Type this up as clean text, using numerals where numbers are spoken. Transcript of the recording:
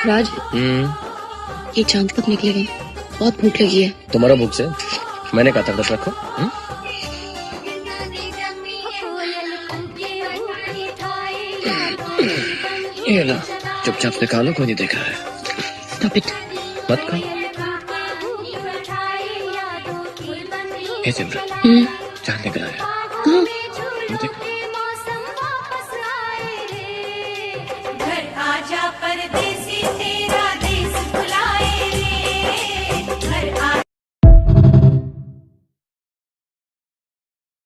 राज, ये चांद कब निकलेगा? बहुत भूख लगी है। तुम्हारा भूख से मैंने कहा था व्रत रखो। ये लो, चुपचाप से खा लो, कोई नहीं देख रहा है। Stop it. मत खा। ये सिमरन, चांद निकल आया। कहाँ? ये देख। घर आजा परदेसी।